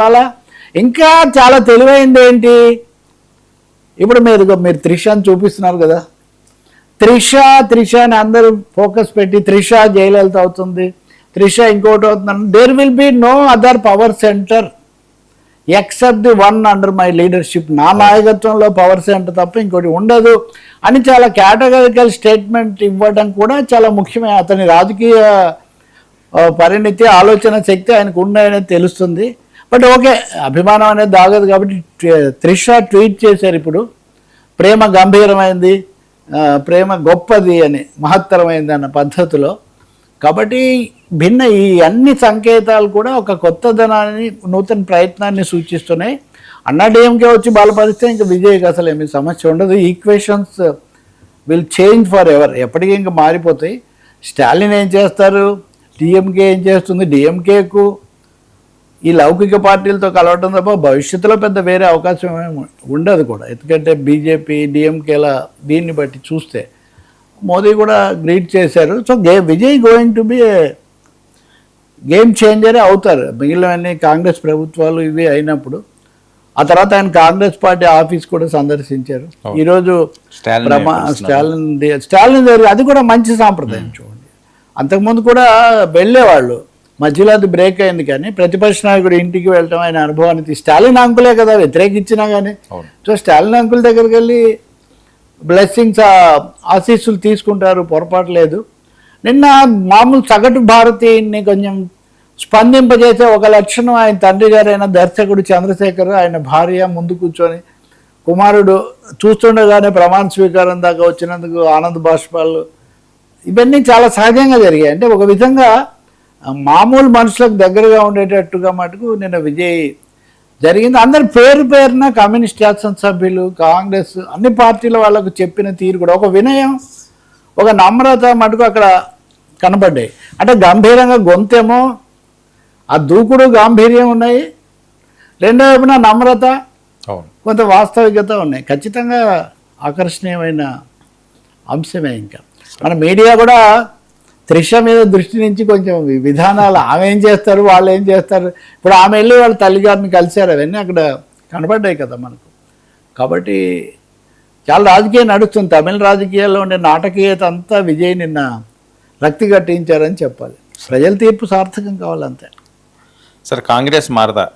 చాలా ఇంకా చాలా తెలివైంది ఏంటి, ఇప్పుడు మీరు త్రిషాని చూపిస్తున్నారు కదా, త్రిష అని అందరూ ఫోకస్ పెట్టి త్రిష జయలలిత అవుతుంది, త్రిష ఇంకోటి అవుతుంది. There will be no other power centre except the one under my leadership. నా నాయకత్వంలో పవర్ సెంటర్ తప్ప ఇంకోటి ఉండదు అని చాలా కేటగరికల్ స్టేట్మెంట్ ఇవ్వడం కూడా చాలా ముఖ్యమే. అతని రాజకీయ పరిణితి ఆలోచన శక్తి ఆయనకు ఉన్నాయనేది తెలుస్తుంది. బట్ ఓకే, అభిమానం అనేది దాగదు కాబట్టి త్రిష ట్వీట్ చేశారు ఇప్పుడు, ప్రేమ గంభీరమైంది, ప్రేమ గొప్పది అని, మహత్తరమైంది అన్న పద్ధతిలో. కాబట్టి ఈ అన్ని సంకేతాలు కూడా ఒక కొత్తదనాన్ని, నూతన ప్రయత్నాన్ని సూచిస్తున్నాయి. అన్నాడీఎంకే వచ్చి బలపరిస్తే ఇంకా విజయ్కి అసలు ఏమీ సమస్య ఉండదు. Equations will change for ever, ఎప్పటికీ ఇంకా మారిపోతాయి. స్టాలిన్ ఏం చేస్తారు, డిఎంకే ఏం చేస్తుంది, డిఎంకేకు ఈ లౌకిక పార్టీలతో కలవటం తప్ప భవిష్యత్తులో పెద్ద వేరే అవకాశం ఏమి ఉండదు కూడా. ఎందుకంటే బీజేపీ డిఎంకేల దీన్ని బట్టి చూస్తే మోదీ కూడా గ్రీట్ చేశారు. So Vijay going to be game చేంజరే అవుతారు. మిగిలిన కాంగ్రెస్ ప్రభుత్వాలు ఇవి అయినప్పుడు. ఆ తర్వాత ఆయన కాంగ్రెస్ పార్టీ ఆఫీస్ కూడా సందర్శించారు. ఈరోజు స్టాలిన్ దగ్గర, అది కూడా మంచి సాంప్రదాయం చూడండి. అంతకుముందు కూడా వెళ్ళేవాళ్ళు, మధ్యలో అది బ్రేక్ అయింది. కానీ ప్రతిపక్ష నాయకుడు ఇంటికి వెళ్ళటం ఆయన అనుభవానికి స్టాలిన్ అంకులే కదా వ్యతిరేకించినా కానీ. సో స్టాలిన్ అంకుల్ దగ్గరికి వెళ్ళి బ్లెస్సింగ్స్, ఆశీస్సులు తీసుకుంటారు, పొరపాటు లేదు. నిన్న మామూలు సగటు భారతీయుని కొంచెం స్పందింపజేసే ఒక లక్షణం ఆయన తండ్రి గారైన దర్శకుడు చంద్రశేఖర్, ఆయన భార్య ముందు కూర్చొని కుమారుడు చూస్తుండగానే ప్రమాణ స్వీకారం దాకా వచ్చినందుకు ఆనంద బాష్పాలు, ఇవన్నీ చాలా సహజంగా జరిగాయి. అంటే ఒక విధంగా మామూలు మనుషులకు దగ్గరగా ఉండేటట్టుగా మటుకు నిన్న విజయ్ జరిగింది. అందరు పేరున కమ్యూనిస్ట్ శాసనసభ్యులు, కాంగ్రెస్, అన్ని పార్టీల వాళ్ళకు చెప్పిన తీరు కూడా ఒక వినయం, ఒక నమ్రత మటుకు అక్కడ కనబడ్డాయి. అంటే గంభీరంగా గొంతేమో ఆ దూకుడు గాంభీర్యం ఉన్నాయి, రెండో వైపున నమ్రత, కొంత వాస్తవికత ఉన్నాయి. ఖచ్చితంగా ఆకర్షణీయమైన అంశమే. ఇంకా మన మీడియా కూడా త్రిష మీద దృష్టి నుంచి కొంచెం విధానాలు, ఆమె ఏం చేస్తారు, వాళ్ళు ఏం చేస్తారు, ఇప్పుడు ఆమె వెళ్ళి వాళ్ళ తల్లిగారిని కలిశారు, అవన్నీ అక్కడ కనబడ్డాయి కదా మనకు. కాబట్టి చాలా రాజకీయం నడుస్తుంది. తమిళ రాజకీయాల్లో ఉండే నాటకీయత అంతా విజయ్ నిన్న రక్తి కట్టించారని చెప్పాలి. ప్రజల తీర్పు సార్థకం కావాలంతే. సార్, కాంగ్రెస్ మారదా?